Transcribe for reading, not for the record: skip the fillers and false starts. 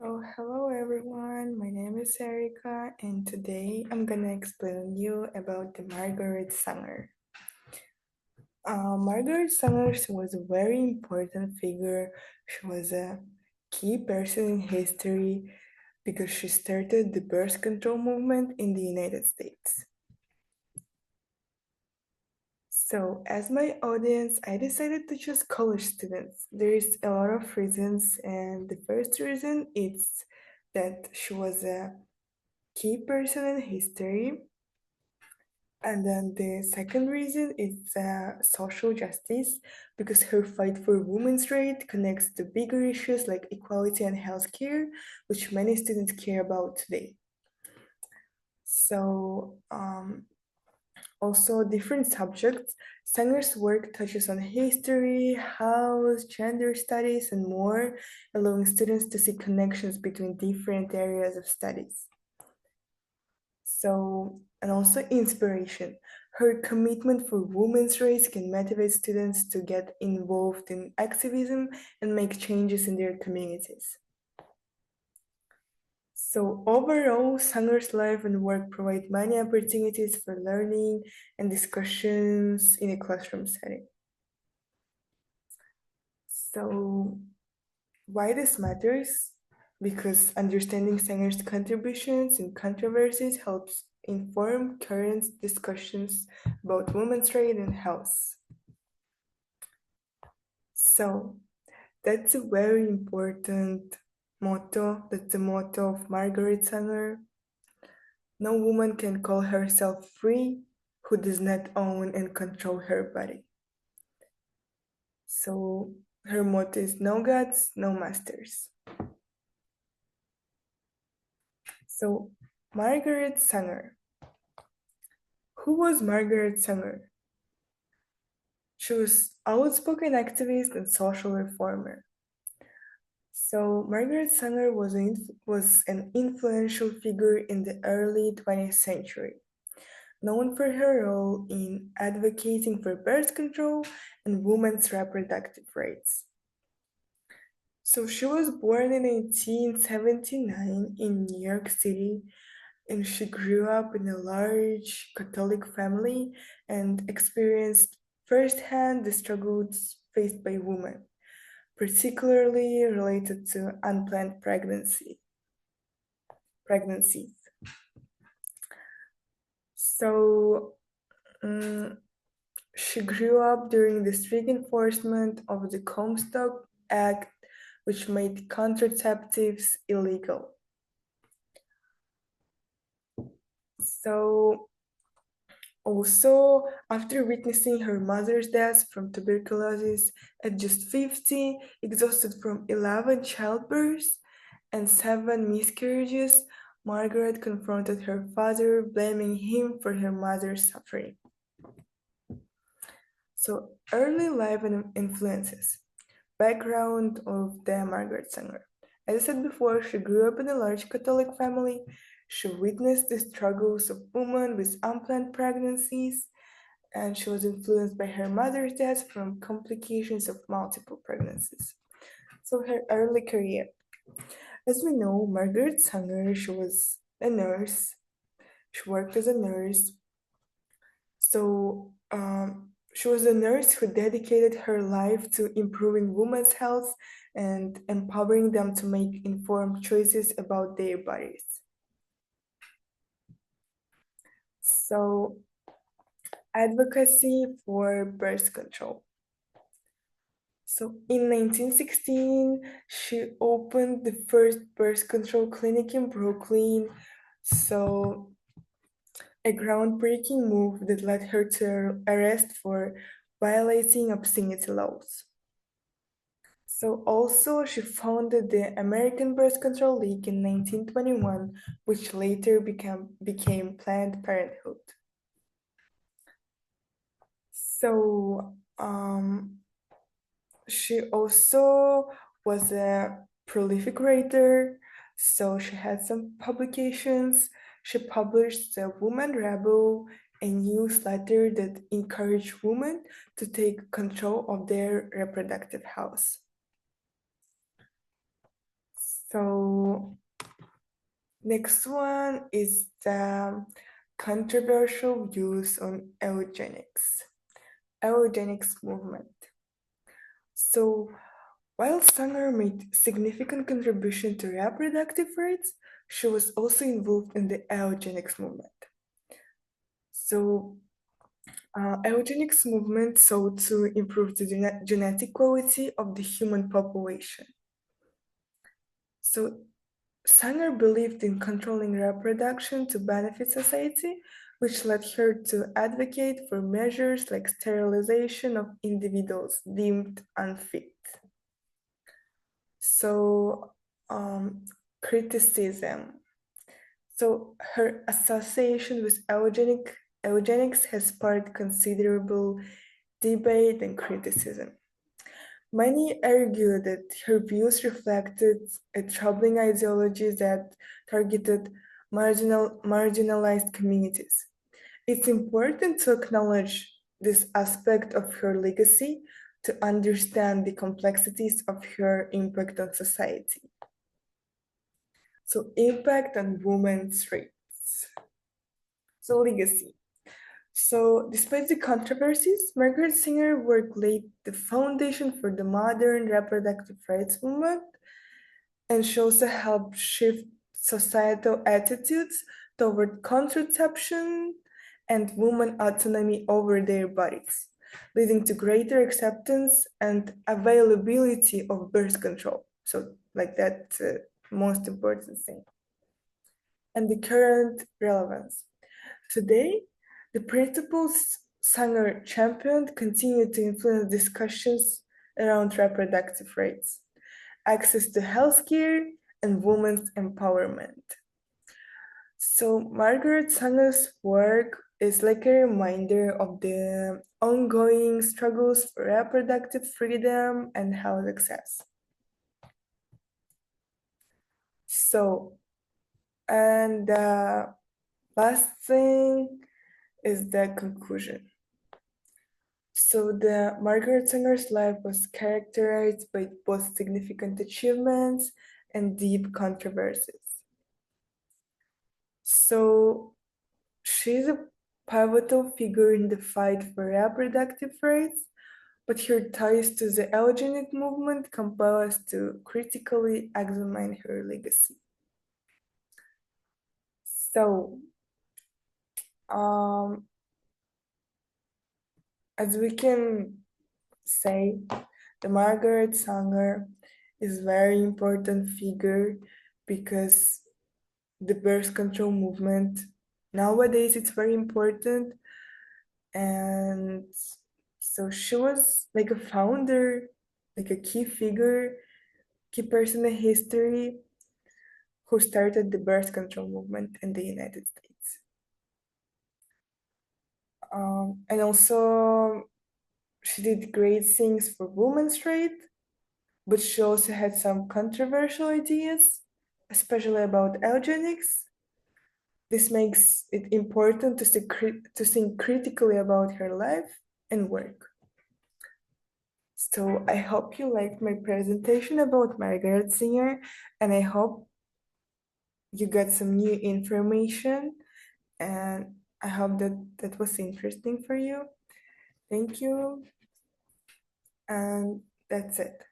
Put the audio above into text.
Oh, hello everyone. My name is Erika, and today I'm gonna explain you about the Margaret Sanger. Margaret Sanger was a very important figure. She was a key person in history because she started the birth control movement in the United States. So, as my audience, I decided to choose college students. There is a lot of reasons, and the first reason is that she was a key person in history. And then the second reason is social justice, because her fight for women's rights connects to bigger issues like equality and healthcare, which many students care about today. So, also different subjects. Sanger's work touches on history, house, gender studies, and more, allowing students to see connections between different areas of studies. So, and also inspiration. Her commitment for women's rights can motivate students to get involved in activism and make changes in their communities. So, overall, Sanger's life and work provide many opportunities for learning and discussions in a classroom setting. So, why this matters? Because understanding Sanger's contributions and controversies helps inform current discussions about women's rights and health. So that's a very important motto. That's the motto of Margaret Sanger. No woman can call herself free who does not own and control her body. So her motto is no gods, no masters. So Margaret Sanger. Who was Margaret Sanger? She was outspoken activist and social reformer. So Margaret Sanger was an influential figure in the early 20th century, known for her role in advocating for birth control and women's reproductive rights. So she was born in 1879 in New York City, and she grew up in a large Catholic family and experienced firsthand the struggles faced by women, particularly related to unplanned pregnancies. So she grew up during the strict enforcement of the Comstock Act, which made contraceptives illegal. So also, after witnessing her mother's death from tuberculosis at just 50, exhausted from 11 childbirths and 7 miscarriages, Margaret confronted her father, blaming him for her mother's suffering. So, early life and influences. Background of the Margaret Sanger. As I said before, she grew up in a large Catholic family. She witnessed the struggles of women with unplanned pregnancies, and she was influenced by her mother's death from complications of multiple pregnancies. So her early career. As we know, Margaret Sanger, she was a nurse. She worked as a nurse. So she was a nurse who dedicated her life to improving women's health and empowering them to make informed choices about their bodies. So, advocacy for birth control. So in 1916, she opened the first birth control clinic in Brooklyn. So a groundbreaking move that led her to arrest for violating obscenity laws. So also she founded the American Birth Control League in 1921, which later became Planned Parenthood. So she also was a prolific writer, so she had some publications. She published The Woman Rebel, a newsletter that encouraged women to take control of their reproductive health. So next one is the controversial views on eugenics movement. So while Sanger made significant contribution to reproductive rights, she was also involved in the eugenics movement. So eugenics movement sought to improve the genetic quality of the human population. So Sanger believed in controlling reproduction to benefit society, which led her to advocate for measures like sterilization of individuals deemed unfit. So, criticism. So, her association with eugenics has sparked considerable debate and criticism. Many argue that her views reflected a troubling ideology that targeted marginalized communities. It's important to acknowledge this aspect of her legacy to understand the complexities of her impact on society. So, impact on women's rights. So, legacy. So, despite the controversies, Margaret Sanger work laid the foundation for the modern reproductive rights movement, and she also helped shift societal attitudes toward contraception and women autonomy over their bodies, leading to greater acceptance and availability of birth control. So, like that, most important thing. And the current relevance. Today, the principles Sanger championed continue to influence discussions around reproductive rights, access to healthcare, and women's empowerment. So, Margaret Sanger's work is like a reminder of the ongoing struggles for reproductive freedom and health access. So, and the last thing is the conclusion. So the Margaret Sanger's life was characterized by both significant achievements and deep controversies. So she's a pivotal figure in the fight for reproductive rights, but her ties to the eugenic movement compel us to critically examine her legacy. So, um, as we can say, the Margaret Sanger is very important figure because the birth control movement nowadays it's very important, and so she was like a founder, like a key figure, key person in history who started the birth control movement in the United States. And also she did great things for women's rights, but she also had some controversial ideas, especially about eugenics. This makes it important to think critically about her life and work. So I hope you liked my presentation about Margaret Sanger, and I hope you got some new information, and I hope that that was interesting for you. Thank you, and that's it.